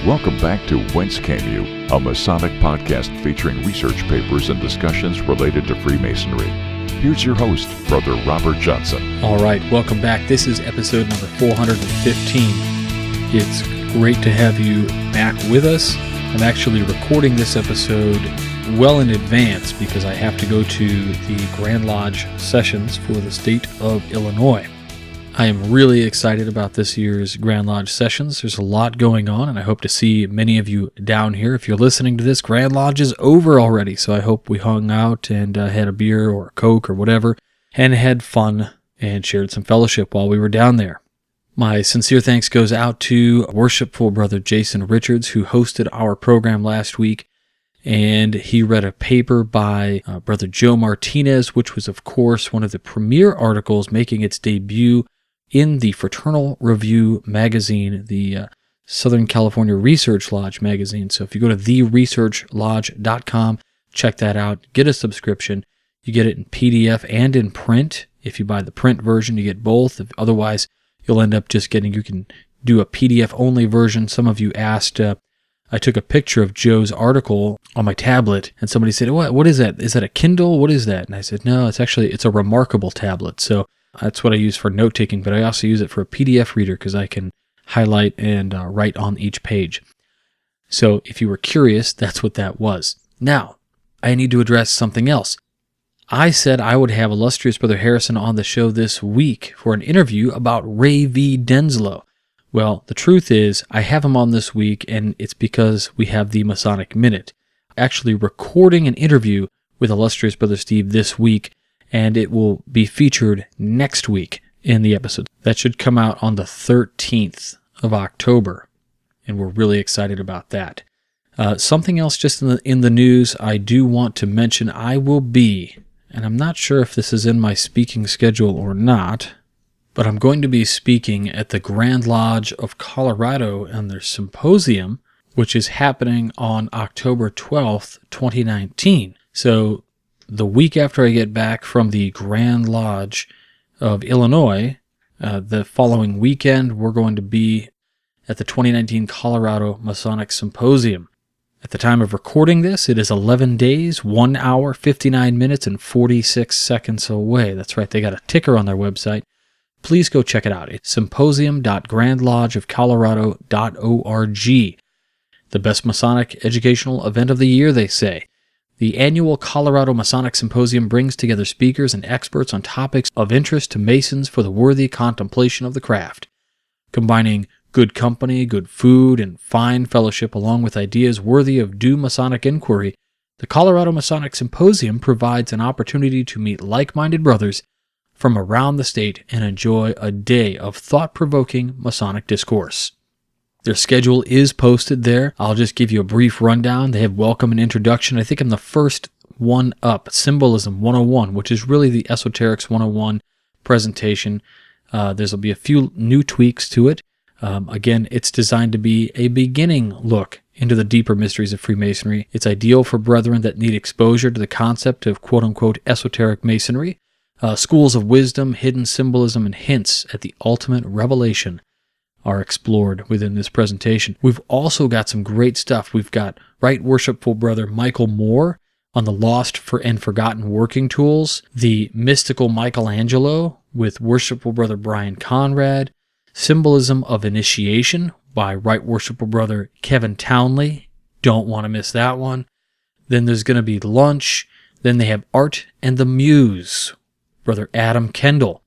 Welcome back to Whence Came You, a Masonic podcast featuring research papers and discussions related to Freemasonry. Here's your host, Brother Robert Johnson. All right, welcome back. This is episode number 415. It's great to have you back with us. I'm actually recording this episode well in advance because I have to go to the Grand Lodge sessions for the state of Illinois. I am really excited about this year's Grand Lodge sessions. There's a lot going on, and I hope to see many of you down here. If you're listening to this, Grand Lodge is over already, so I hope we hung out and had a beer or a Coke or whatever, and had fun and shared some fellowship while we were down there. My sincere thanks goes out to Worshipful Brother Jason Richards, who hosted our program last week, and he read a paper by Brother Joe Martinez, which was, of course, one of the premier articles making its debut in the Fraternal Review magazine, the Southern California Research Lodge magazine. So if you go to theresearchlodge.com, check that out, get a subscription. You get it in PDF and in print. If you buy the print version, you get both. Otherwise, you'll end up just getting, you can do a PDF-only version. Some of you asked, I took a picture of Joe's article on my tablet, and somebody said, what is that? Is that a Kindle? What is that? And I said, no, it's a remarkable tablet. So that's what I use for note-taking, but I also use it for a PDF reader because I can highlight and write on each page. So if you were curious, that's what that was. Now, I need to address something else. I said I would have illustrious Brother Harrison on the show this week for an interview about Ray V. Denslow. Well, the truth is, I have him on this week, and it's because we have the Masonic Minute. Actually recording an interview with illustrious Brother Steve this week, and it will be featured next week in the episode. That should come out on the 13th of October, and we're really excited about that. Something else just in the news I do want to mention. I will be, and I'm not sure if this is in my speaking schedule or not, but I'm going to be speaking at the Grand Lodge of Colorado and their symposium, which is happening on October 12th, 2019. So the week after I get back from the Grand Lodge of Illinois, the following weekend, we're going to be at the 2019 Colorado Masonic Symposium. At the time of recording this, it is 11 days, 1 hour, 59 minutes, and 46 seconds away. That's right, they got a ticker on their website. Please go check it out. It's symposium.grandlodgeofcolorado.org. The best Masonic educational event of the year, they say. The annual Colorado Masonic Symposium brings together speakers and experts on topics of interest to Masons for the worthy contemplation of the craft. Combining good company, good food, and fine fellowship along with ideas worthy of due Masonic inquiry, the Colorado Masonic Symposium provides an opportunity to meet like-minded brothers from around the state and enjoy a day of thought-provoking Masonic discourse. Their schedule is posted there. I'll just give you a brief rundown. They have welcome and introduction. I think I'm the first one up, Symbolism 101, which is really the Esoterics 101 presentation. There'll be a few new tweaks to it. Again, it's designed to be a beginning look into the deeper mysteries of Freemasonry. It's ideal for brethren that need exposure to the concept of quote-unquote esoteric masonry, schools of wisdom, hidden symbolism, and hints at the ultimate revelation are explored within this presentation. We've also got some great stuff. We've got Right Worshipful Brother Michael Moore on the lost and forgotten working tools, the mystical Michelangelo with Worshipful Brother Brian Conrad, Symbolism of Initiation by Right Worshipful Brother Kevin Townley. Don't want to miss that one. Then there's going to be lunch. Then they have Art and the Muse, Brother Adam Kendall.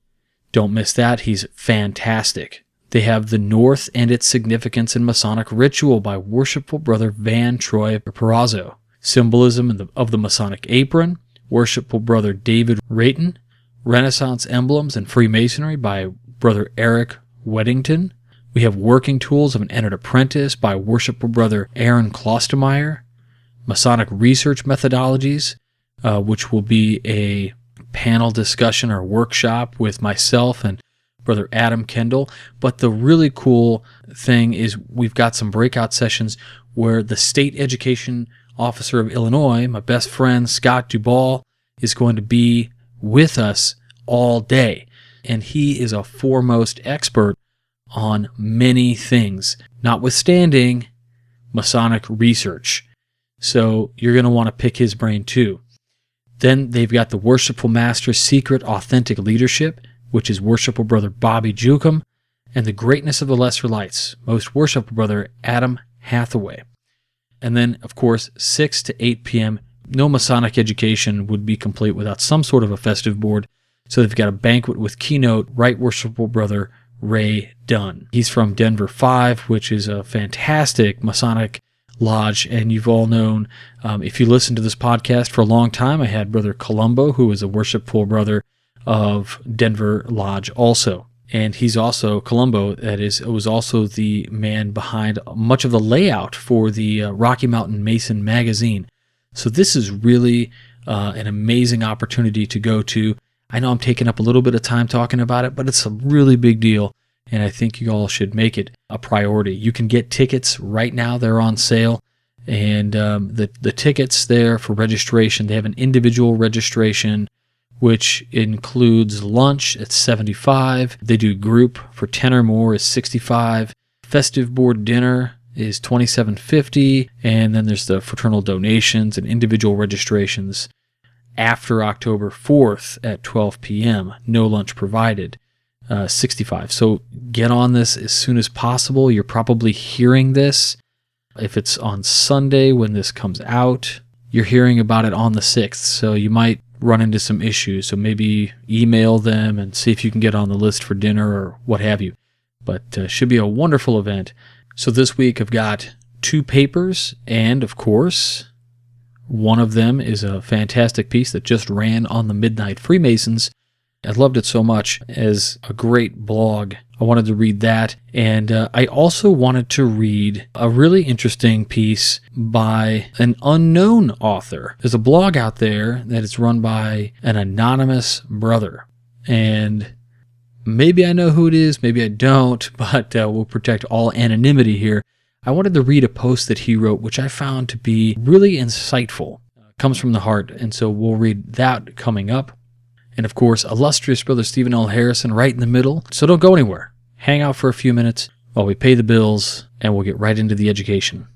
Don't miss that. He's fantastic. They have The North and Its Significance in Masonic Ritual by Worshipful Brother Van Troy Perazzo. Symbolism of the Masonic Apron, Worshipful Brother David Rayton. Renaissance Emblems and Freemasonry by Brother Eric Weddington. We have Working Tools of an Entered Apprentice by Worshipful Brother Aaron Klostermeyer. Masonic Research Methodologies, which will be a panel discussion or workshop with myself and Brother Adam Kendall. But the really cool thing is we've got some breakout sessions where the State Education Officer of Illinois, my best friend Scott Duball, is going to be with us all day. And he is a foremost expert on many things. Notwithstanding, Masonic research. So you're going to want to pick his brain too. Then they've got the Worshipful Master's Secret Authentic Leadership, which is Worshipful Brother Bobby Jukum, and The Greatness of the Lesser Lights, Most Worshipful Brother Adam Hathaway. And then, of course, 6 to 8 p.m., no Masonic education would be complete without some sort of a festive board. So they've got a banquet with keynote Right Worshipful Brother Ray Dunn. He's from Denver 5, which is a fantastic Masonic lodge, and you've all known, if you listen to this podcast for a long time, I had Brother Colombo, who is a worshipful brother of Denver Lodge also. And he's also, Colombo, was also the man behind much of the layout for the Rocky Mountain Mason magazine. So this is really an amazing opportunity to go to. I know I'm taking up a little bit of time talking about it, but it's a really big deal, and I think you all should make it a priority. You can get tickets right now. They're on sale, and the tickets there for registration, they have an individual registration, which includes lunch at $75. They do group for 10 or more is $65. Festive board dinner is $27.50, and then there's the fraternal donations and individual registrations after October 4th at 12 p.m. No lunch provided, $65. So get on this as soon as possible. You're probably hearing this. If it's on Sunday when this comes out, you're hearing about it on the 6th, so you might run into some issues. So maybe email them and see if you can get on the list for dinner or what have you. But should be a wonderful event. So this week I've got 2 papers, and of course, one of them is a fantastic piece that just ran on the Midnight Freemasons. I loved it so much as a great blog. I wanted to read that, and I also wanted to read a really interesting piece by an unknown author. There's a blog out there that is run by an anonymous brother, and maybe I know who it is, maybe I don't, but we'll protect all anonymity here. I wanted to read a post that he wrote, which I found to be really insightful. Comes from the heart, and so we'll read that coming up. And of course, illustrious Brother Stephen L. Harrison right in the middle. So don't go anywhere. Hang out for a few minutes while we pay the bills, and we'll get right into the education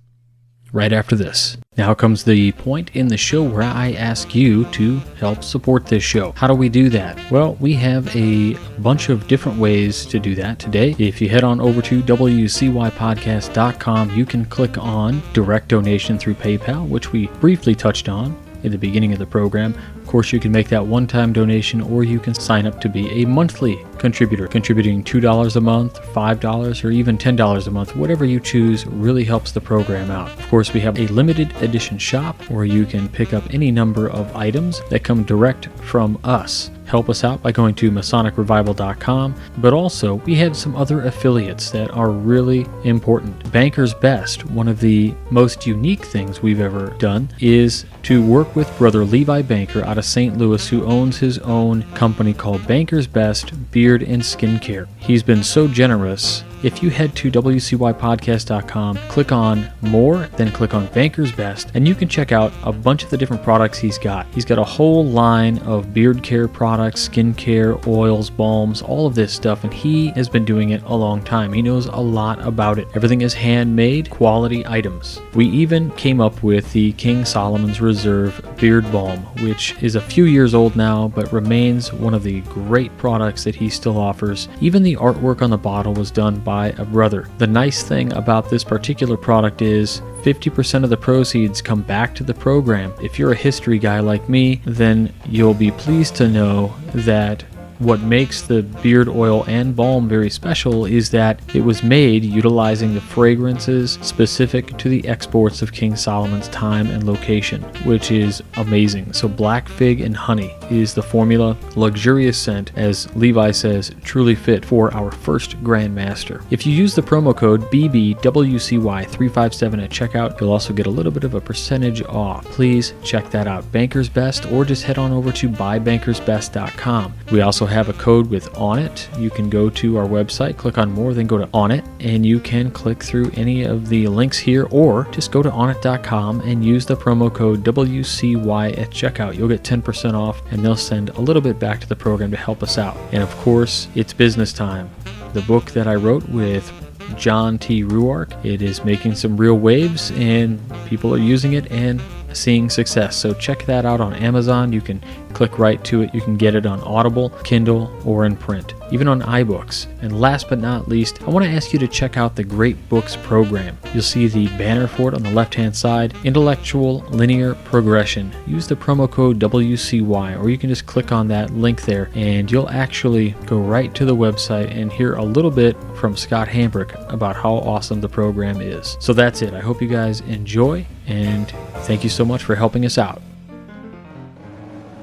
right after this. Now comes the point in the show where I ask you to help support this show. How do we do that? Well, we have a bunch of different ways to do that today. If you head on over to wcypodcast.com, you can click on direct donation through PayPal, which we briefly touched on in the beginning of the program. Of course, you can make that one-time donation, or you can sign up to be a monthly contributor. Contributing $2 a month, $5, or even $10 a month, whatever you choose really helps the program out. Of course, we have a limited edition shop where you can pick up any number of items that come direct from us. Help us out by going to MasonicRevival.com, but also we have some other affiliates that are really important. Banker's Best, one of the most unique things we've ever done, is to work with Brother Levi Banker out of St. Louis, who owns his own company called Banker's Best Beard and Skincare. He's been so generous. If you head to wcypodcast.com, click on More, then click on Banker's Best, and you can check out a bunch of the different products he's got. He's got a whole line of beard care products, skin care, oils, balms, all of this stuff, and he has been doing it a long time. He knows a lot about it. Everything is handmade, quality items. We even came up with the King Solomon's Reserve Beard Balm, which is a few years old now, but remains one of the great products that he still offers. Even the artwork on the bottle was done by a brother. The nice thing about this particular product is 50% of the proceeds come back to the program. If you're a history guy like me, then you'll be pleased to know that what makes the beard oil and balm very special is that it was made utilizing the fragrances specific to the exports of King Solomon's time and location, which is amazing. So black fig and honey is the formula. Luxurious scent, as Levi says, truly fit for our first Grand Master. If you use the promo code BBWCY357 at checkout, you'll also get a little bit of a percentage off. Please check that out. Banker's Best, or just head on over to buybankersbest.com. We also have a code with On It. You can go to our website, click on More, then go to On It, and you can click through any of the links here, or just go to onit.com and use the promo code WCY at checkout. You'll get 10% off, and they'll send a little bit back to the program to help us out. And of course, it's business time. The book that I wrote with John T. Ruark. It is making some real waves, and people are using it and seeing success. So check that out on Amazon. You can click right to it. You can get it on Audible, Kindle, or in print, even on iBooks. And last but not least, I want to ask you to check out the Great Books program. You'll see the banner for it on the left-hand side, Intellectual Linear Progression. Use the promo code WCY, or you can just click on that link there, and you'll actually go right to the website and hear a little bit from Scott Hambrick about how awesome the program is. So that's it. I hope you guys enjoy, and thank you so much for helping us out.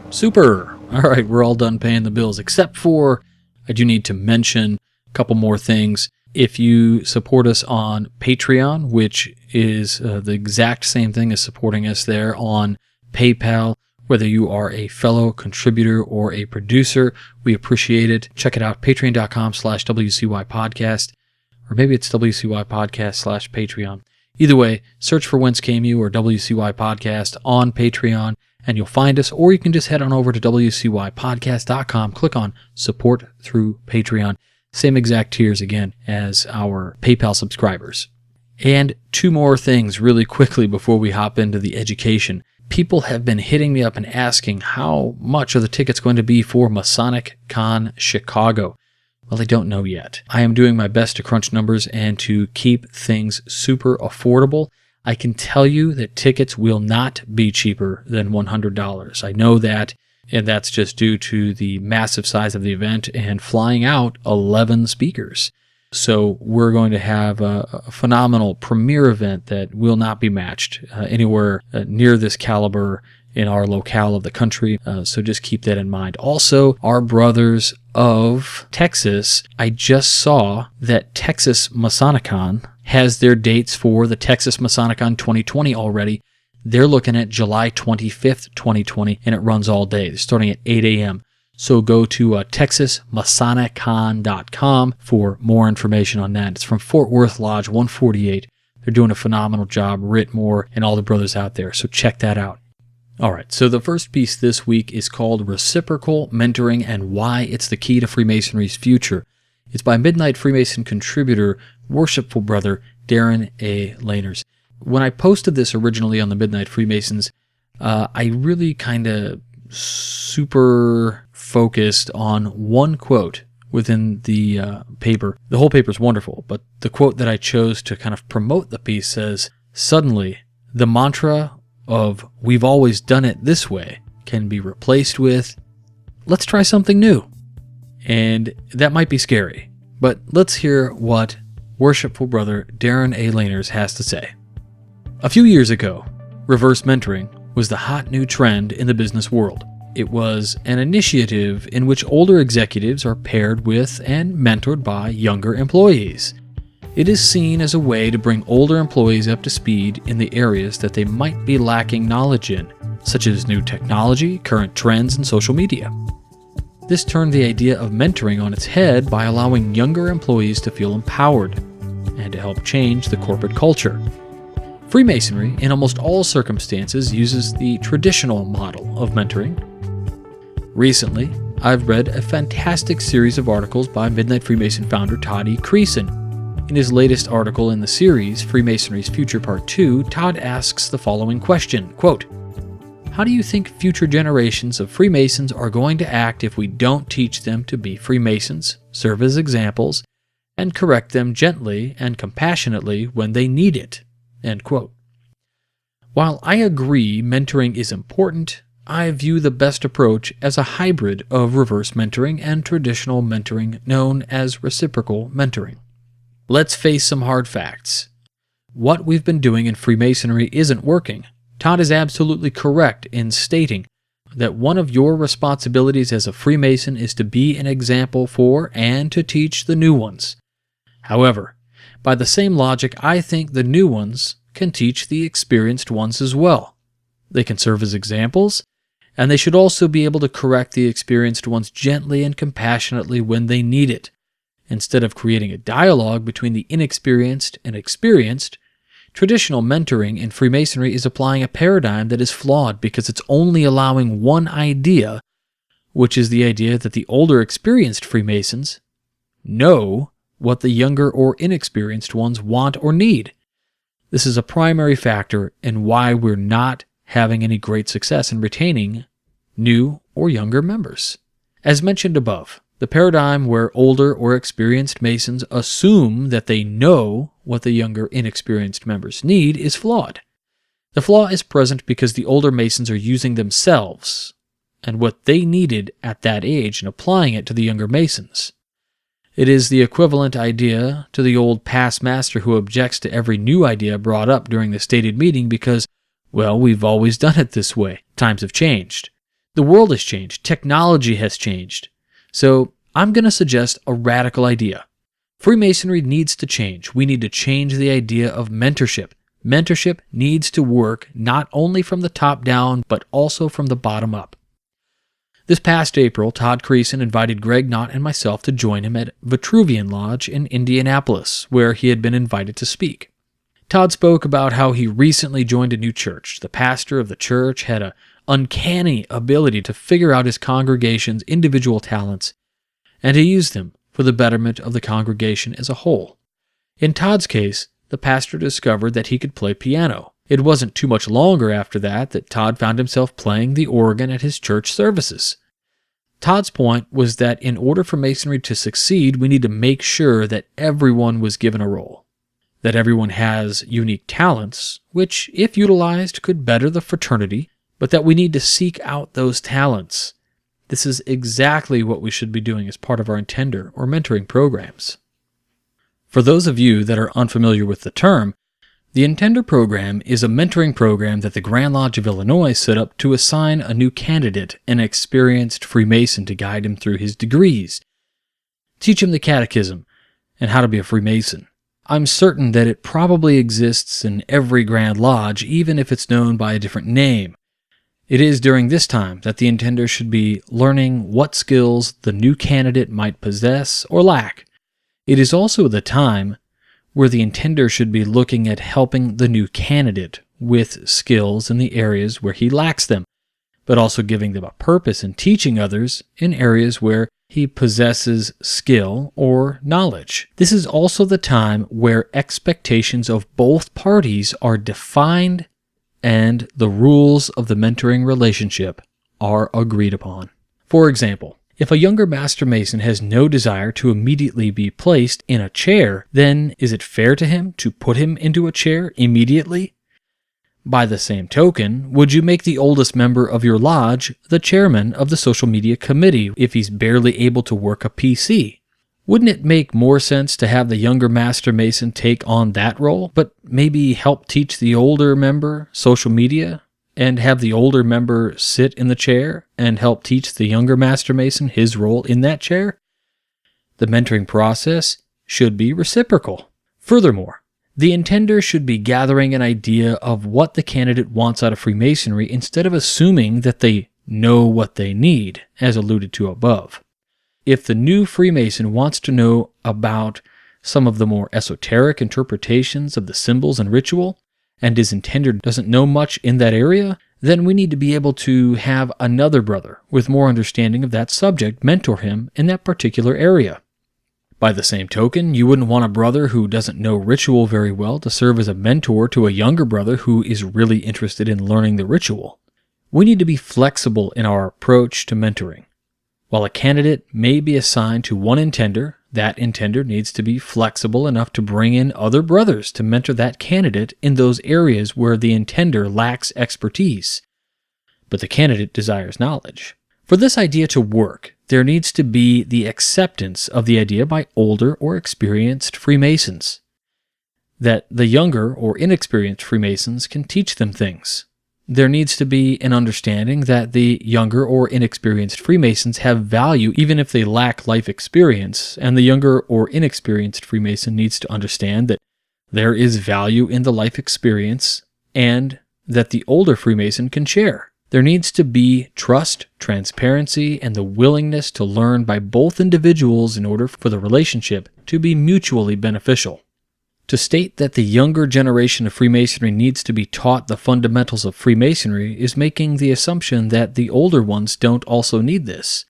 Super. All right, we're all done paying the bills, except for I do need to mention a couple more things. If you support us on Patreon, which is the exact same thing as supporting us there on PayPal, whether you are a fellow contributor or a producer, we appreciate it. Check it out, patreon.com/WCY podcast, or maybe it's WCY podcast /Patreon. Either way, search for Whence Came You or WCY Podcast on Patreon, and you'll find us, or you can just head on over to WCYpodcast.com, click on Support Through Patreon. Same exact tiers again as our PayPal subscribers. And two more things really quickly before we hop into the education. People have been hitting me up and asking how much are the tickets going to be for Masonic Con Chicago. Well, I don't know yet. I am doing my best to crunch numbers and to keep things super affordable. I can tell you that tickets will not be cheaper than $100. I know that, and that's just due to the massive size of the event and flying out 11 speakers. So we're going to have a phenomenal premiere event that will not be matched anywhere near this caliber in our locale of the country, so just keep that in mind. Also, our brothers of Texas, I just saw that Texas Masonicon has their dates for the Texas Masonicon 2020 already. They're looking at July 25th, 2020, and it runs all day. They're starting at 8 a.m. So go to TexasMasonicon.com for more information on that. It's from Fort Worth Lodge 148. They're doing a phenomenal job, Rit Moore and all the brothers out there, so check that out. All right, so the first piece this week is called Reciprocal Mentoring and Why It's the Key to Freemasonry's Future. It's by Midnight Freemason contributor, worshipful brother, Darren A. Laners. When I posted this originally on the Midnight Freemasons, I really kind of super focused on one quote within the paper. The whole paper is wonderful, but the quote that I chose to kind of promote the piece says, "Suddenly, the mantra of we've always done it this way can be replaced with let's try something new." And that might be scary, but let's hear what worshipful brother Darren A. Laners has to say. A few years ago, reverse mentoring was the hot new trend in the business world. It was an initiative in which older executives are paired with and mentored by younger employees. It is seen as a way to bring older employees up to speed in the areas that they might be lacking knowledge in, such as new technology, current trends, and social media. This turned the idea of mentoring on its head by allowing younger employees to feel empowered and to help change the corporate culture. Freemasonry, in almost all circumstances, uses the traditional model of mentoring. Recently, I've read a fantastic series of articles by Midnight Freemason founder Todd E. Creason. In his latest article in the series, Freemasonry's Future Part 2, Todd asks the following question, quote, "How do you think future generations of Freemasons are going to act if we don't teach them to be Freemasons, serve as examples, and correct them gently and compassionately when they need it?" End quote. While I agree mentoring is important, I view the best approach as a hybrid of reverse mentoring and traditional mentoring known as reciprocal mentoring. Let's face some hard facts. What we've been doing in Freemasonry isn't working. Todd is absolutely correct in stating that one of your responsibilities as a Freemason is to be an example for and to teach the new ones. However, by the same logic, I think the new ones can teach the experienced ones as well. They can serve as examples, and they should also be able to correct the experienced ones gently and compassionately when they need it. Instead of creating a dialogue between the inexperienced and experienced, traditional mentoring in Freemasonry is applying a paradigm that is flawed because it's only allowing one idea, which is the idea that the older experienced Freemasons know what the younger or inexperienced ones want or need. This is a primary factor in why we're not having any great success in retaining new or younger members. As mentioned above, the paradigm where older or experienced Masons assume that they know what the younger, inexperienced members need is flawed. The flaw is present because the older Masons are using themselves and what they needed at that age and applying it to the younger Masons. It is the equivalent idea to the old past master who objects to every new idea brought up during the stated meeting because, well, we've always done it this way. Times have changed. The world has changed. Technology has changed. So I'm going to suggest a radical idea. Freemasonry needs to change. We need to change the idea of mentorship. Mentorship needs to work not only from the top down, but also from the bottom up. This past April, Todd Creason invited Greg Knott and myself to join him at Vitruvian Lodge in Indianapolis, where he had been invited to speak. Todd spoke about how he recently joined a new church. The pastor of the church had an uncanny ability to figure out his congregation's individual talents and to use them for the betterment of the congregation as a whole. In Todd's case, the pastor discovered that he could play piano. It wasn't too much longer after that Todd found himself playing the organ at his church services. Todd's point was that in order for Masonry to succeed, we need to make sure that everyone was given a role, that everyone has unique talents, which, if utilized, could better the fraternity, but that we need to seek out those talents. This is exactly what we should be doing as part of our intender or mentoring programs. For those of you that are unfamiliar with the term, the Intender Program is a mentoring program that the Grand Lodge of Illinois set up to assign a new candidate an experienced Freemason to guide him through his degrees, teach him the catechism, and how to be a Freemason. I'm certain that it probably exists in every Grand Lodge, even if it's known by a different name. It is during this time that the intender should be learning what skills the new candidate might possess or lack. It is also the time where the intender should be looking at helping the new candidate with skills in the areas where he lacks them, but also giving them a purpose in teaching others in areas where he possesses skill or knowledge. This is also the time where expectations of both parties are defined and the rules of the mentoring relationship are agreed upon. For example, if a younger Master Mason has no desire to immediately be placed in a chair, then is it fair to him to put him into a chair immediately? By the same token, would you make the oldest member of your lodge the chairman of the social media committee if he's barely able to work a PC? Wouldn't it make more sense to have the younger Master Mason take on that role, but maybe help teach the older member social media, and have the older member sit in the chair and help teach the younger Master Mason his role in that chair? The mentoring process should be reciprocal. Furthermore, the intender should be gathering an idea of what the candidate wants out of Freemasonry instead of assuming that they know what they need, as alluded to above. If the new Freemason wants to know about some of the more esoteric interpretations of the symbols and ritual, and his intender doesn't know much in that area, then we need to be able to have another brother with more understanding of that subject mentor him in that particular area. By the same token, you wouldn't want a brother who doesn't know ritual very well to serve as a mentor to a younger brother who is really interested in learning the ritual. We need to be flexible in our approach to mentoring. While a candidate may be assigned to one intender, that intender needs to be flexible enough to bring in other brothers to mentor that candidate in those areas where the intender lacks expertise, but the candidate desires knowledge. For this idea to work, there needs to be the acceptance of the idea by older or experienced Freemasons, that the younger or inexperienced Freemasons can teach them things. There needs to be an understanding that the younger or inexperienced Freemasons have value even if they lack life experience, and the younger or inexperienced Freemason needs to understand that there is value in the life experience and that the older Freemason can share. There needs to be trust, transparency, and the willingness to learn by both individuals in order for the relationship to be mutually beneficial. To state that the younger generation of Freemasonry needs to be taught the fundamentals of Freemasonry is making the assumption that the older ones don't also need this.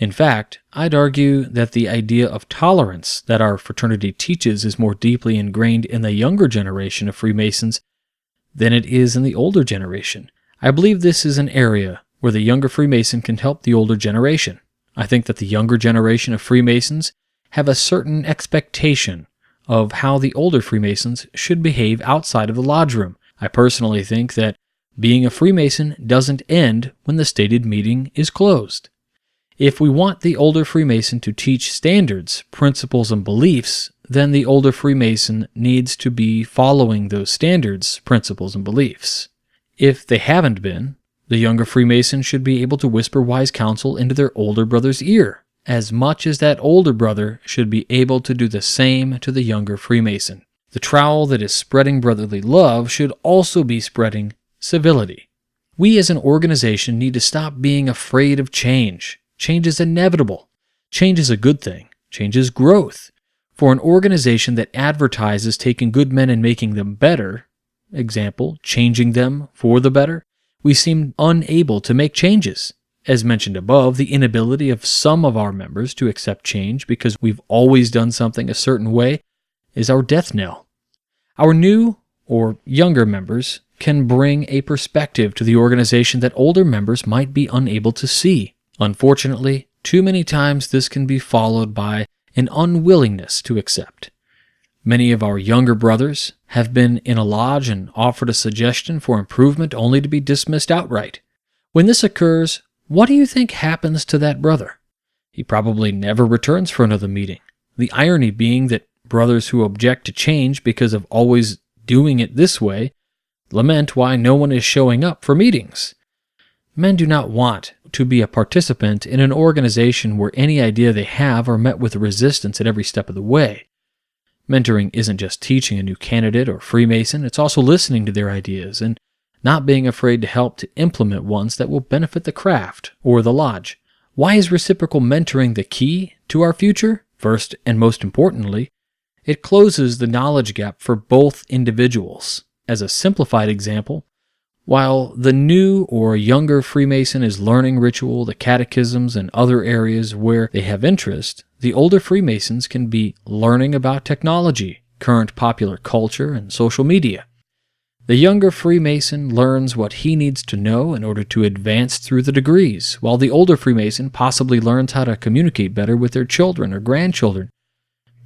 In fact, I'd argue that the idea of tolerance that our fraternity teaches is more deeply ingrained in the younger generation of Freemasons than it is in the older generation. I believe this is an area where the younger Freemason can help the older generation. I think that the younger generation of Freemasons have a certain expectation of how the older Freemasons should behave outside of the lodge room. I personally think that being a Freemason doesn't end when the stated meeting is closed. If we want the older Freemason to teach standards, principles, and beliefs, then the older Freemason needs to be following those standards, principles, and beliefs. If they haven't been, the younger Freemason should be able to whisper wise counsel into their older brother's ear, as much as that older brother should be able to do the same to the younger Freemason. The trowel that is spreading brotherly love should also be spreading civility. We as an organization need to stop being afraid of change. Change is inevitable. Change is a good thing. Change is growth. For an organization that advertises taking good men and making them better, example, changing them for the better, we seem unable to make changes. As mentioned above, the inability of some of our members to accept change because we've always done something a certain way is our death knell. Our new or younger members can bring a perspective to the organization that older members might be unable to see. Unfortunately, too many times this can be followed by an unwillingness to accept. Many of our younger brothers have been in a lodge and offered a suggestion for improvement only to be dismissed outright. When this occurs, what do you think happens to that brother? He probably never returns for another meeting. The irony being that brothers who object to change because of always doing it this way lament why no one is showing up for meetings. Men do not want to be a participant in an organization where any idea they have are met with resistance at every step of the way. Mentoring isn't just teaching a new candidate or Freemason, it's also listening to their ideas and not being afraid to help to implement ones that will benefit the craft or the lodge. Why is reciprocal mentoring the key to our future? First and most importantly, it closes the knowledge gap for both individuals. As a simplified example, while the new or younger Freemason is learning ritual, the catechisms, and other areas where they have interest, the older Freemasons can be learning about technology, current popular culture, and social media. The younger Freemason learns what he needs to know in order to advance through the degrees, while the older Freemason possibly learns how to communicate better with their children or grandchildren,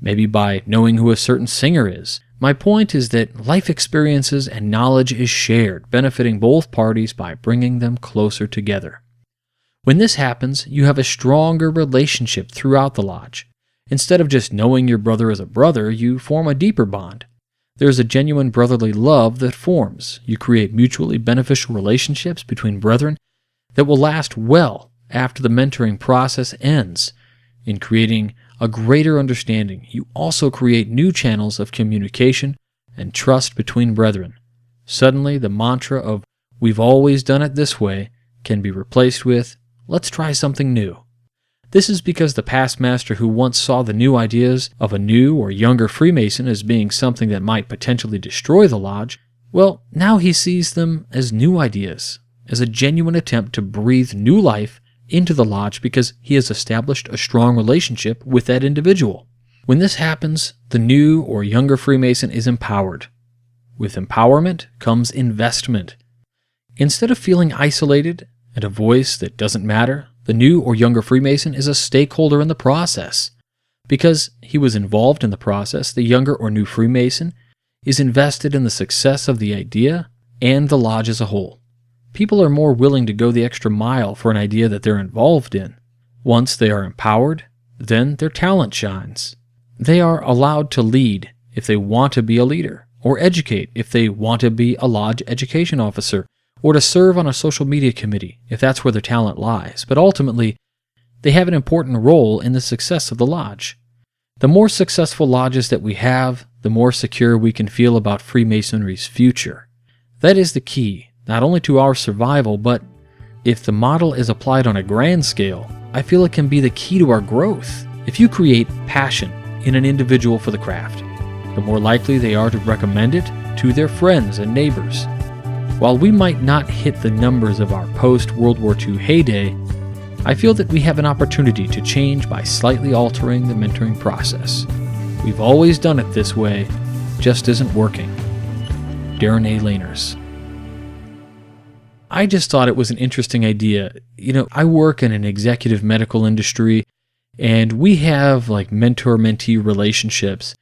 maybe by knowing who a certain singer is. My point is that life experiences and knowledge is shared, benefiting both parties by bringing them closer together. When this happens, you have a stronger relationship throughout the lodge. Instead of just knowing your brother as a brother, you form a deeper bond. There's a genuine brotherly love that forms. You create mutually beneficial relationships between brethren that will last well after the mentoring process ends. In creating a greater understanding, you also create new channels of communication and trust between brethren. Suddenly, the mantra of, "We've always done it this way," can be replaced with, "Let's try something new." This is because the past master who once saw the new ideas of a new or younger Freemason as being something that might potentially destroy the lodge, well, now he sees them as new ideas, as a genuine attempt to breathe new life into the lodge because he has established a strong relationship with that individual. When this happens, the new or younger Freemason is empowered. With empowerment comes investment. Instead of feeling isolated and a voice that doesn't matter, the new or younger Freemason is a stakeholder in the process. Because he was involved in the process, the younger or new Freemason is invested in the success of the idea and the lodge as a whole. People are more willing to go the extra mile for an idea that they're involved in. Once they are empowered, then their talent shines. They are allowed to lead if they want to be a leader, or educate if they want to be a lodge education officer, or to serve on a social media committee if that's where their talent lies. But ultimately, they have an important role in the success of the lodge. The more successful lodges that we have, the more secure we can feel about Freemasonry's future. That is the key, not only to our survival, but if the model is applied on a grand scale, I feel it can be the key to our growth. If you create passion in an individual for the craft, the more likely they are to recommend it to their friends and neighbors. While we might not hit the numbers of our post-World War II heyday, I feel that we have an opportunity to change by slightly altering the mentoring process. We've always done it this way, just isn't working. Darren A. Laners. I just thought it was an interesting idea. I work in an executive medical industry, and we have like mentor-mentee relationships.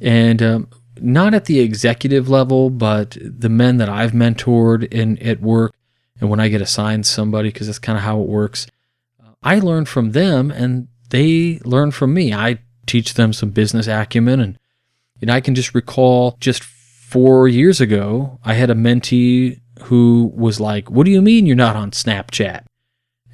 And not at the executive level, but the men that I've mentored at work, and when I get assigned somebody, because that's kind of how it works, I learn from them and they learn from me. I teach them some business acumen, and I can just recall just 4 years ago, I had a mentee who was like, "What do you mean you're not on Snapchat?"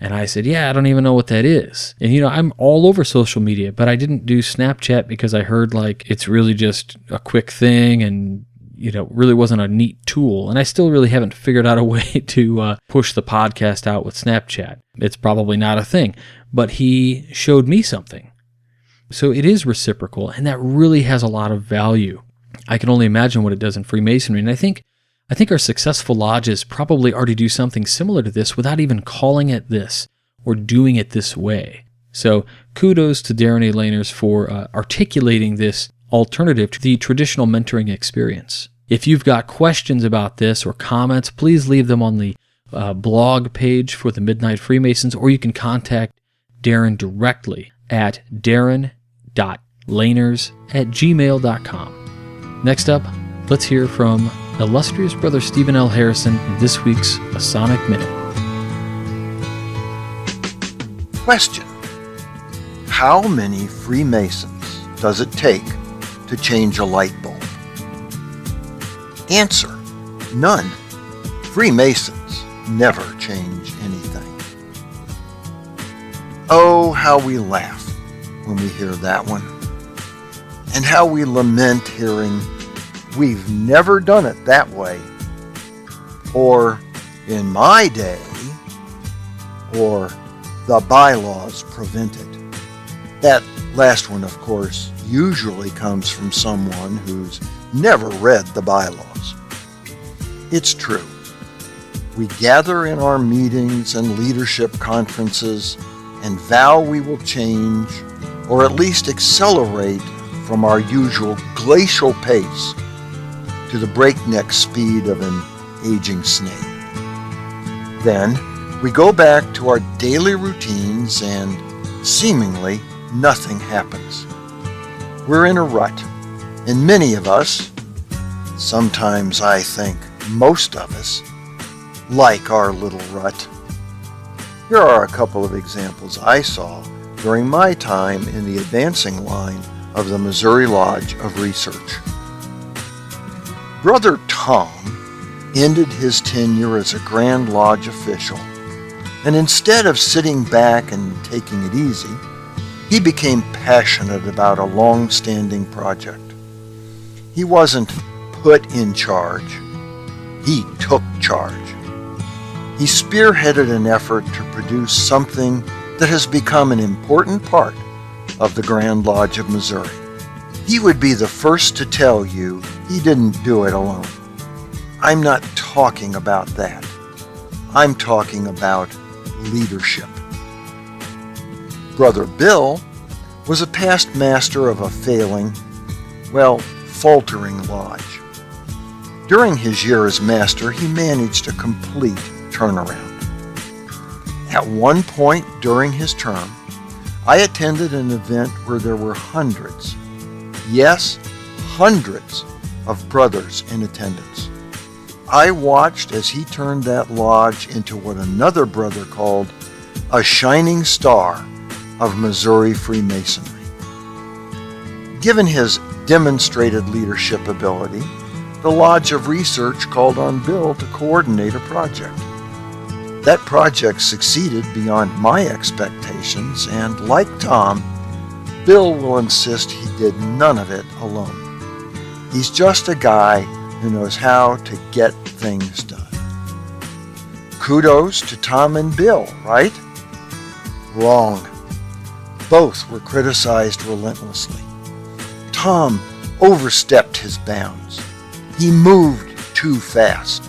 And I said, "Yeah, I don't even know what that is." And I'm all over social media, but I didn't do Snapchat because I heard like it's really just a quick thing and really wasn't a neat tool. And I still really haven't figured out a way to push the podcast out with Snapchat. It's probably not a thing, but he showed me something. So it is reciprocal, and that really has a lot of value. I can only imagine what it does in Freemasonry. And I think our successful lodges probably already do something similar to this without even calling it this or doing it this way. So kudos to Darren A. Laners for articulating this alternative to the traditional mentoring experience. If you've got questions about this or comments, please leave them on the blog page for the Midnight Freemasons, or you can contact Darren directly at darren.laners@gmail.com. Next up, let's hear from illustrious Brother Stephen L. Harrison in this week's Masonic Minute. Question: how many Freemasons does it take to change a light bulb? Answer: none. Freemasons never change anything. Oh, how we laugh when we hear that one, and how we lament hearing, "We've never done it that way," or "in my day," or "the bylaws prevent it." That last one, of course, usually comes from someone who's never read the bylaws. It's true. We gather in our meetings and leadership conferences and vow we will change, or at least accelerate from our usual glacial pace to the breakneck speed of an aging snake. Then we go back to our daily routines and seemingly nothing happens. We're in a rut, and many of us, sometimes I think most of us, like our little rut. Here are a couple of examples I saw during my time in the advancing line of the Missouri Lodge of Research. Brother Tom ended his tenure as a Grand Lodge official, and instead of sitting back and taking it easy, he became passionate about a long-standing project. He wasn't put in charge, he took charge. He spearheaded an effort to produce something that has become an important part of the Grand Lodge of Missouri. He would be the first to tell you he didn't do it alone. I'm not talking about that. I'm talking about leadership. Brother Bill was a past master of a faltering lodge. During his year as master, he managed a complete turnaround. At one point during his term, I attended an event where there were hundreds, yes, hundreds of brothers in attendance. I watched as he turned that lodge into what another brother called a shining star of Missouri Freemasonry. Given his demonstrated leadership ability, the Lodge of Research called on Bill to coordinate a project. That project succeeded beyond my expectations, and like Tom, Bill will insist he did none of it alone. He's just a guy who knows how to get things done. Kudos to Tom and Bill, right? Wrong. Both were criticized relentlessly. Tom overstepped his bounds. He moved too fast.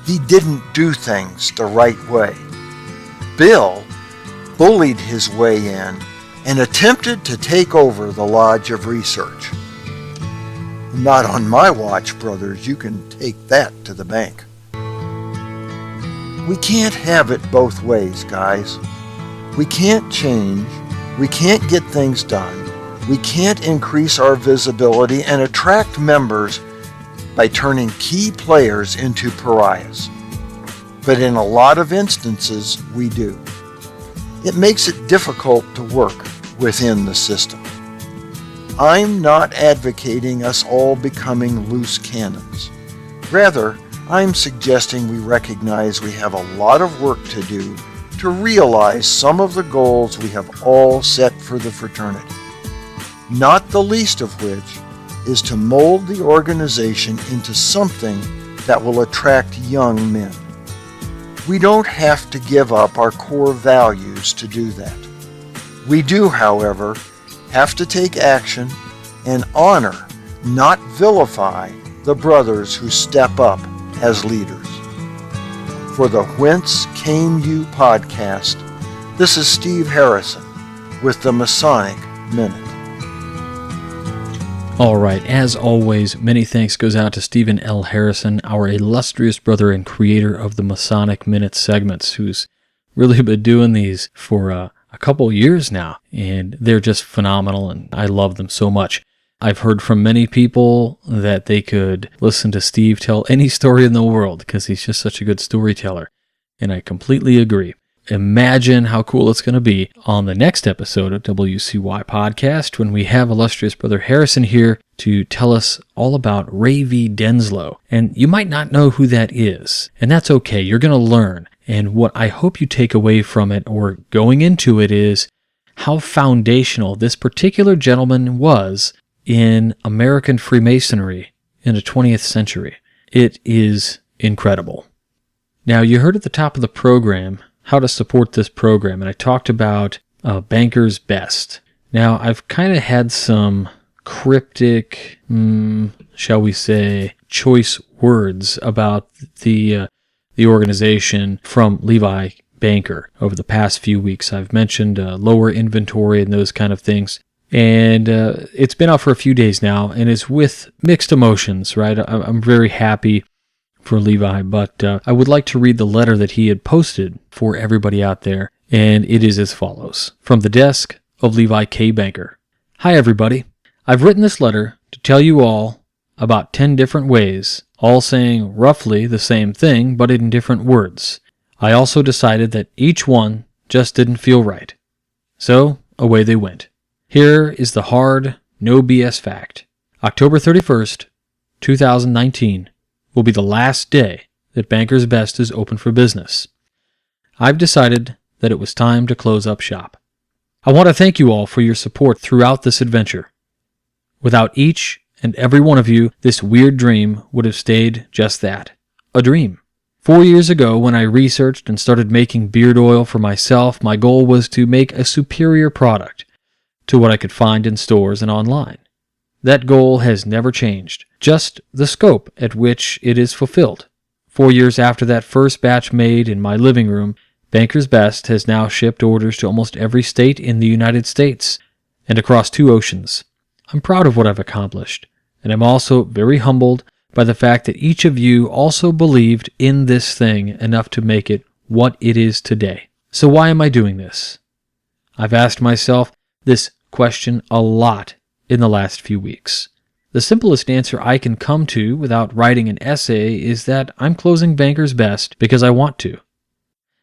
He didn't do things the right way. Bill bullied his way in and attempted to take over the Lodge of Research. Not on my watch, brothers. You can take that to the bank. We can't have it both ways, guys. We can't change. We can't get things done. We can't increase our visibility and attract members by turning key players into pariahs. But in a lot of instances, we do. It makes it difficult to work within the system. I'm not advocating us all becoming loose cannons. Rather, I'm suggesting we recognize we have a lot of work to do to realize some of the goals we have all set for the fraternity, not the least of which is to mold the organization into something that will attract young men. We don't have to give up our core values to do that. We do, however, have to take action and honor, not vilify, the brothers who step up as leaders. For the Whence Came You podcast, this is Steve Harrison with the Masonic Minute. All right, as always, many thanks goes out to Stephen L. Harrison, our illustrious brother and creator of the Masonic Minute segments, who's really been doing these for a couple years now, and they're just phenomenal, and I love them so much. I've heard from many people that they could listen to Steve tell any story in the world because he's just such a good storyteller, and I completely agree. Imagine how cool it's going to be on the next episode of WCY Podcast when we have illustrious Brother Harrison here to tell us all about Ray V. Denslow. And you might not know who that is, and that's okay. You're going to learn. And what I hope you take away from it or going into it is how foundational this particular gentleman was in American Freemasonry in the 20th century. It is incredible. Now, you heard at the top of the program how to support this program, and I talked about Banker's Best. Now, I've kind of had some cryptic, shall we say, choice words about the organization from Levi Banker over the past few weeks. I've mentioned lower inventory and those kind of things. And it's been out for a few days now, and it's with mixed emotions, right? I'm very happy for Levi, but I would like to read the letter that he had posted for everybody out there, and it is as follows. From the desk of Levi K. Banker. Hi, everybody. I've written this letter to tell you all about 10 different ways, all saying roughly the same thing, but in different words. I also decided that each one just didn't feel right. So, away they went. Here is the hard, no BS fact. October 31st, 2019 will be the last day that Banker's Best is open for business. I've decided that it was time to close up shop. I want to thank you all for your support throughout this adventure. Without each and every one of you, this weird dream would have stayed just that, a dream. 4 years ago, when I researched and started making beard oil for myself, my goal was to make a superior product to what I could find in stores and online. That goal has never changed, just the scope at which it is fulfilled. 4 years after that first batch made in my living room, Banker's Best has now shipped orders to almost every state in the United States and across 2 oceans. I'm proud of what I've accomplished, and I'm also very humbled by the fact that each of you also believed in this thing enough to make it what it is today. So why am I doing this? I've asked myself this question a lot in the last few weeks. The simplest answer I can come to without writing an essay is that I'm closing Banker's Best because I want to.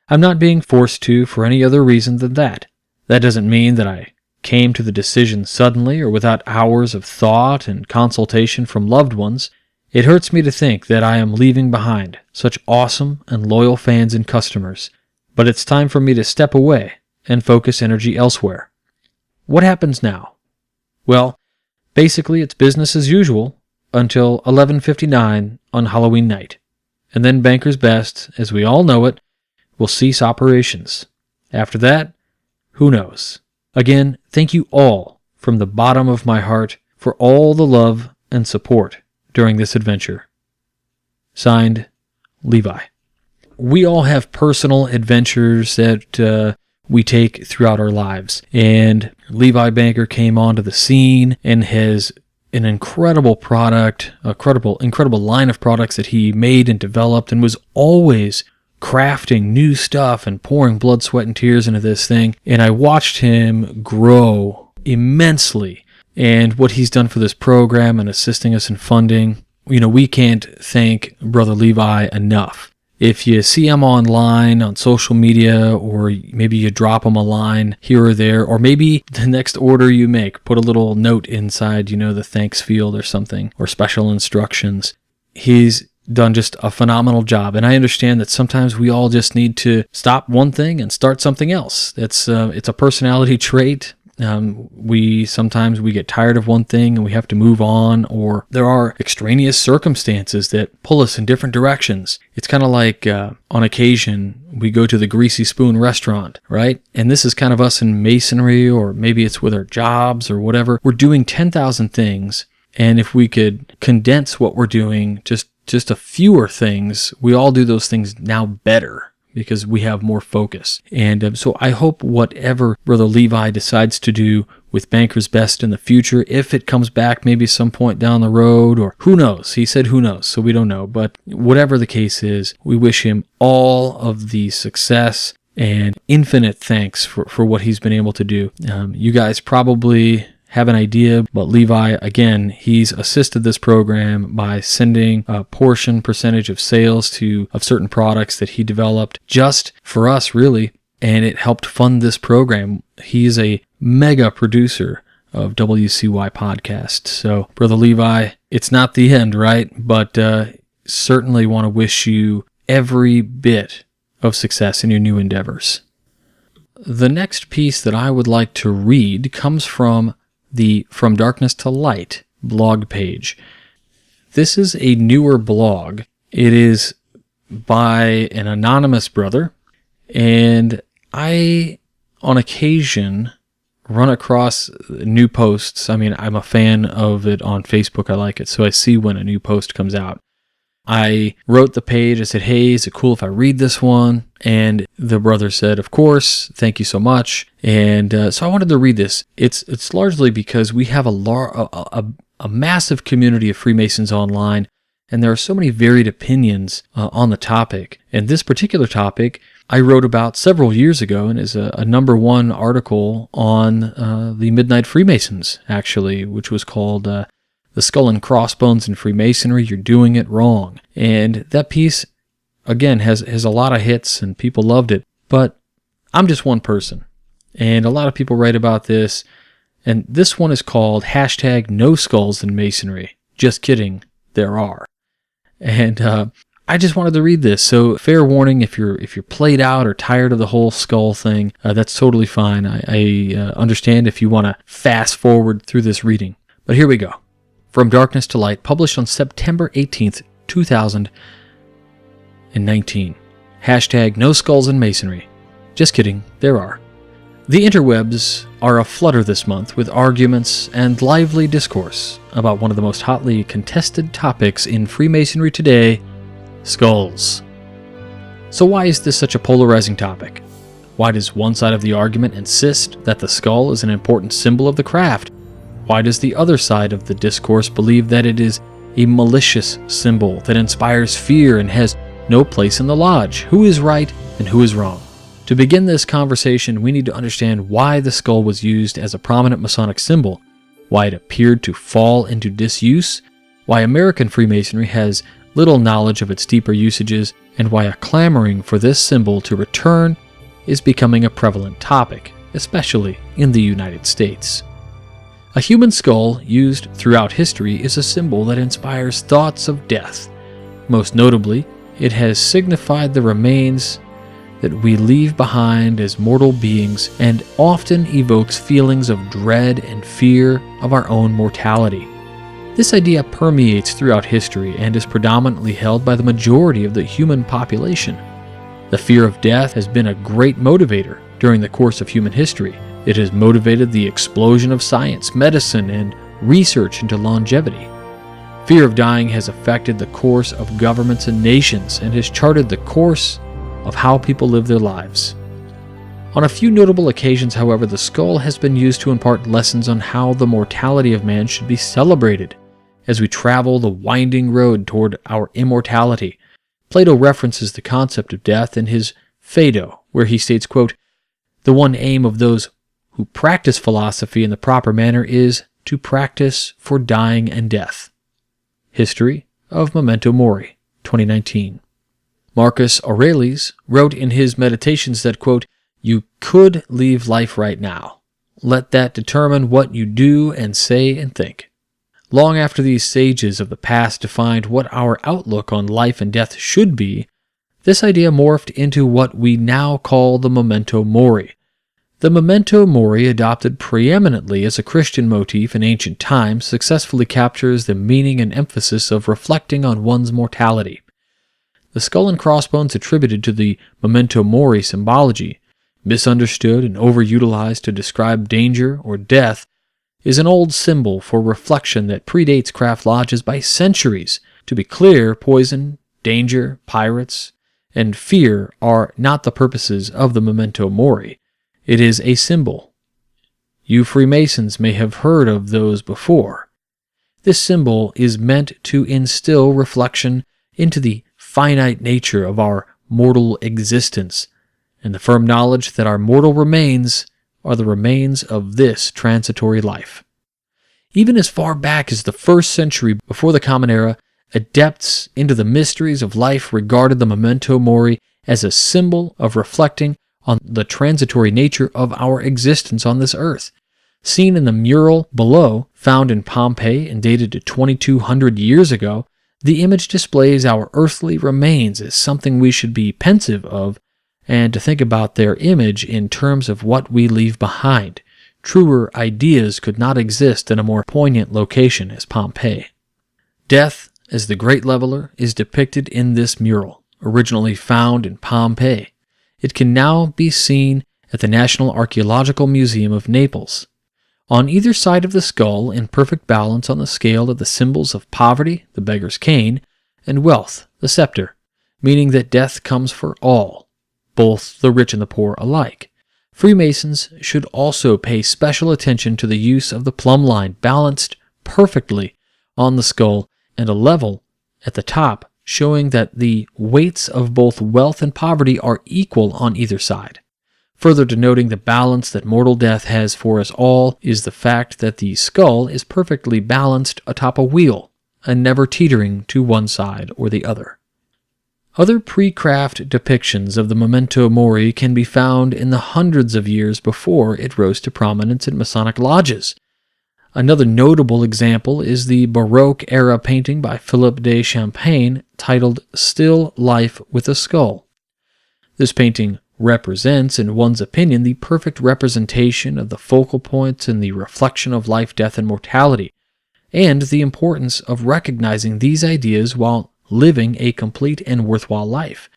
I'm not being forced to for any other reason than that. That doesn't mean that I came to the decision suddenly or without hours of thought and consultation from loved ones. It hurts me to think that I am leaving behind such awesome and loyal fans and customers, but it's time for me to step away and focus energy elsewhere. What happens now? Well, basically it's business as usual until 11:59 on Halloween night, and then Banker's Best, as we all know it, will cease operations. After that, who knows? Again, thank you all from the bottom of my heart for all the love and support during this adventure. Signed, Levi. We all have personal adventures that we take throughout our lives. And Levi Banker came onto the scene and has an incredible product, incredible line of products that he made and developed, and was always crafting new stuff and pouring blood, sweat, and tears into this thing. And I watched him grow immensely. And what he's done for this program and assisting us in funding, we can't thank Brother Levi enough. If you see him online on social media, or maybe you drop him a line here or there, or maybe the next order you make, put a little note inside, the thanks field or something, or special instructions. He's done just a phenomenal job. And I understand that sometimes we all just need to stop one thing and start something else. It's a personality trait. Sometimes we get tired of one thing and we have to move on, or there are extraneous circumstances that pull us in different directions. It's kind of like on occasion we go to the Greasy Spoon restaurant, right? And this is kind of us in Masonry, or maybe it's with our jobs or whatever. We're doing 10,000 things, and if we could condense what we're doing, just a fewer things, we all do those things now better, because we have more focus. And so I hope whatever Brother Levi decides to do with Banker's Best in the future, if it comes back maybe some point down the road, or who knows, he said who knows, so we don't know. But whatever the case is, we wish him all of the success and infinite thanks for what he's been able to do. You guys probably have an idea, but Levi, again, he's assisted this program by sending a percentage of sales of certain products that he developed just for us, really, and it helped fund this program. He's a mega producer of WCY podcasts. So, Brother Levi, it's not the end, right? But certainly want to wish you every bit of success in your new endeavors. The next piece that I would like to read comes from the From Darkness to Light blog page. This is a newer blog. It is by an anonymous brother, and I, on occasion, run across new posts. I mean, I'm a fan of it on Facebook. I like it, so I see when a new post comes out. I wrote the page. I said, hey, is it cool if I read this one? And the brother said, of course, thank you so much. And so I wanted to read this. It's largely because we have a massive community of Freemasons online, and there are so many varied opinions on the topic. And this particular topic I wrote about several years ago, and is a number one article on the Midnight Freemasons, actually, which was called The Skull and Crossbones in Freemasonry, You're Doing It Wrong. And that piece, again, has a lot of hits and people loved it. But I'm just one person. And a lot of people write about this. And this one is called #No Skulls in Masonry. Just kidding, there are. And I just wanted to read this. So fair warning, if you're played out or tired of the whole skull thing, that's totally fine. I understand if you want to fast forward through this reading. But here we go. From Darkness to Light, published on September 18th, 2019. #No Skulls in Masonry. Just kidding, there are. The interwebs are aflutter this month with arguments and lively discourse about one of the most hotly contested topics in Freemasonry today, skulls. So why is this such a polarizing topic? Why does one side of the argument insist that the skull is an important symbol of the craft? Why does the other side of the discourse believe that it is a malicious symbol that inspires fear and has no place in the lodge? Who is right and who is wrong? To begin this conversation, we need to understand why the skull was used as a prominent Masonic symbol, why it appeared to fall into disuse, why American Freemasonry has little knowledge of its deeper usages, and why a clamoring for this symbol to return is becoming a prevalent topic, especially in the United States. A human skull used throughout history is a symbol that inspires thoughts of death. Most notably, it has signified the remains that we leave behind as mortal beings and often evokes feelings of dread and fear of our own mortality. This idea permeates throughout history and is predominantly held by the majority of the human population. The fear of death has been a great motivator during the course of human history. It has motivated the explosion of science, medicine, and research into longevity. Fear of dying has affected the course of governments and nations and has charted the course of how people live their lives. On a few notable occasions, however, the skull has been used to impart lessons on how the mortality of man should be celebrated as we travel the winding road toward our immortality. Plato references the concept of death in his Phaedo, where he states, quote, "The one aim of those who practice philosophy in the proper manner is to practice for dying and death." History of Memento Mori, 2019. Marcus Aurelius wrote in his Meditations that, quote, "You could leave life right now. Let that determine what you do and say and think." Long after these sages of the past defined what our outlook on life and death should be, this idea morphed into what we now call the Memento Mori. The Memento Mori, adopted preeminently as a Christian motif in ancient times, successfully captures the meaning and emphasis of reflecting on one's mortality. The skull and crossbones attributed to the Memento Mori symbology, misunderstood and overutilized to describe danger or death, is an old symbol for reflection that predates craft lodges by centuries. To be clear, poison, danger, pirates, and fear are not the purposes of the Memento Mori. It is a symbol. You Freemasons may have heard of those before. This symbol is meant to instill reflection into the finite nature of our mortal existence, and the firm knowledge that our mortal remains are the remains of this transitory life. Even as far back as the 1st century before the Common Era, adepts into the mysteries of life regarded the Memento Mori as a symbol of reflecting on the transitory nature of our existence on this earth. Seen in the mural below, found in Pompeii and dated to 2200 years ago, the image displays our earthly remains as something we should be pensive of, and to think about their image in terms of what we leave behind. Truer ideas could not exist in a more poignant location as Pompeii. Death, as the Great Leveler, is depicted in this mural, originally found in Pompeii. It can now be seen at the National Archaeological Museum of Naples. On either side of the skull, in perfect balance on the scale, are the symbols of poverty, the beggar's cane, and wealth, the scepter, meaning that death comes for all, both the rich and the poor alike. Freemasons should also pay special attention to the use of the plumb line, balanced perfectly on the skull, and a level at the top, showing that the weights of both wealth and poverty are equal on either side. Further denoting the balance that mortal death has for us all is the fact that the skull is perfectly balanced atop a wheel and never teetering to one side or the other. Other pre-craft depictions of the Memento Mori can be found in the hundreds of years before it rose to prominence in Masonic lodges. Another notable example is the Baroque-era painting by Philippe de Champagne titled Still Life with a Skull. This painting represents, in one's opinion, the perfect representation of the focal points in the reflection of life, death, and mortality, and the importance of recognizing these ideas while living a complete and worthwhile life.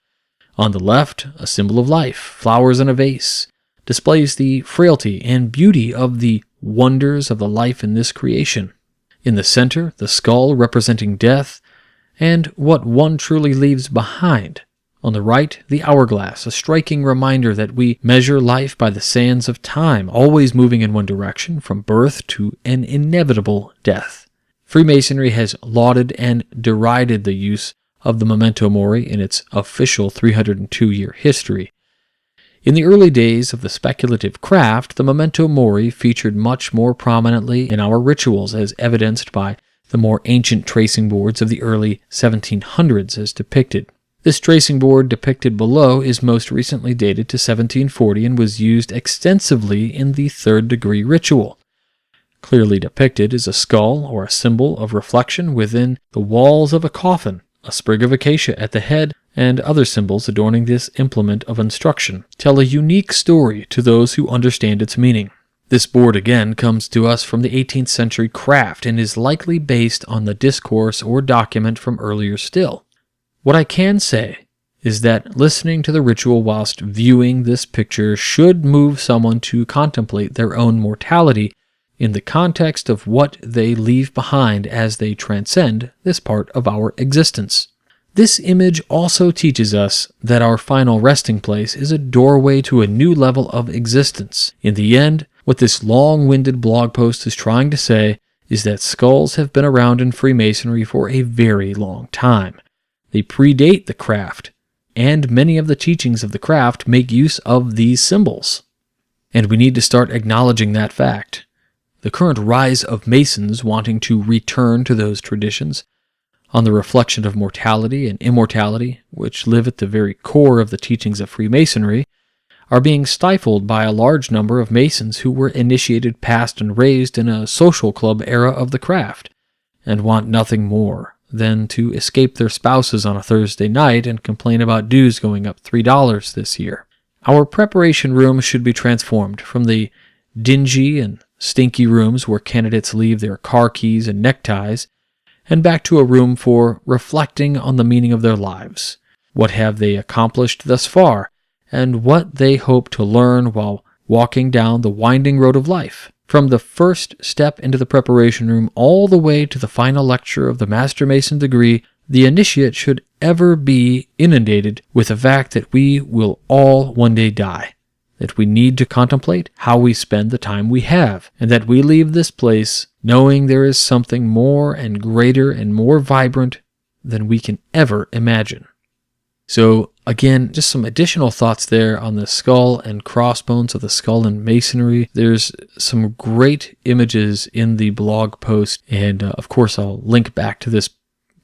On the left, a symbol of life, flowers in a vase, displays the frailty and beauty of the wonders of the life in this creation. In the center, the skull representing death and what one truly leaves behind. On the right, the hourglass, a striking reminder that we measure life by the sands of time, always moving in one direction, from birth to an inevitable death. Freemasonry has lauded and derided the use of the Memento Mori in its official 302-year history. In the early days of the speculative craft, the Memento Mori featured much more prominently in our rituals, as evidenced by the more ancient tracing boards of the early 1700s as depicted. This tracing board depicted below is most recently dated to 1740 and was used extensively in the third-degree ritual. Clearly depicted is a skull or a symbol of reflection within the walls of a coffin, a sprig of acacia at the head, and other symbols adorning this implement of instruction tell a unique story to those who understand its meaning. This board again comes to us from the 18th century craft and is likely based on the discourse or document from earlier still. What I can say is that listening to the ritual whilst viewing this picture should move someone to contemplate their own mortality in the context of what they leave behind as they transcend this part of our existence. This image also teaches us that our final resting place is a doorway to a new level of existence. In the end, what this long-winded blog post is trying to say is that skulls have been around in Freemasonry for a very long time. They predate the craft, and many of the teachings of the craft make use of these symbols. And we need to start acknowledging that fact. The current rise of Masons wanting to return to those traditions on the reflection of mortality and immortality, which live at the very core of the teachings of Freemasonry, are being stifled by a large number of Masons who were initiated, passed, and raised in a social club era of the craft, and want nothing more than to escape their spouses on a Thursday night and complain about dues going up $3 this year. Our preparation room should be transformed from the dingy and stinky rooms where candidates leave their car keys and neckties, and back to a room for reflecting on the meaning of their lives. What have they accomplished thus far, and what they hope to learn while walking down the winding road of life. From the first step into the preparation room all the way to the final lecture of the Master Mason degree, the initiate should ever be inundated with the fact that we will all one day die, that we need to contemplate how we spend the time we have, and that we leave this place knowing there is something more and greater and more vibrant than we can ever imagine. So again, just some additional thoughts there on the skull and crossbones of the skull and masonry. There's some great images in the blog post, and of course I'll link back to this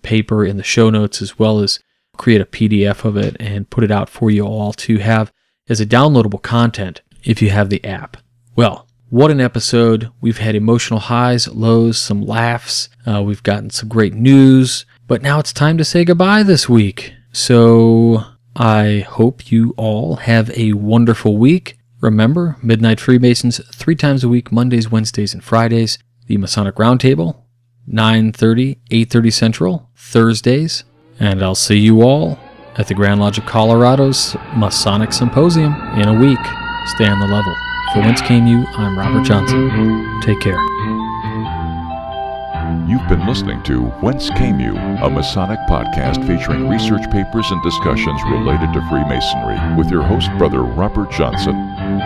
paper in the show notes, as well as create a PDF of it and put it out for you all to have as a downloadable content if you have the app. Well, what an episode. We've had emotional highs, lows, some laughs. We've gotten some great news, but now it's time to say goodbye this week. So I hope you all have a wonderful week. Remember, Midnight Freemasons 3 times a week, Mondays, Wednesdays, and Fridays. The Masonic Roundtable, 9:30, 8:30 Central, Thursdays. And I'll see you all at the Grand Lodge of Colorado's Masonic Symposium in a week. Stay on the level. For Whence Came You, I'm Robert Johnson. Take care. You've been listening to Whence Came You, a Masonic podcast featuring research papers and discussions related to Freemasonry with your host, Brother Robert Johnson.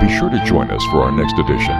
Be sure to join us for our next edition.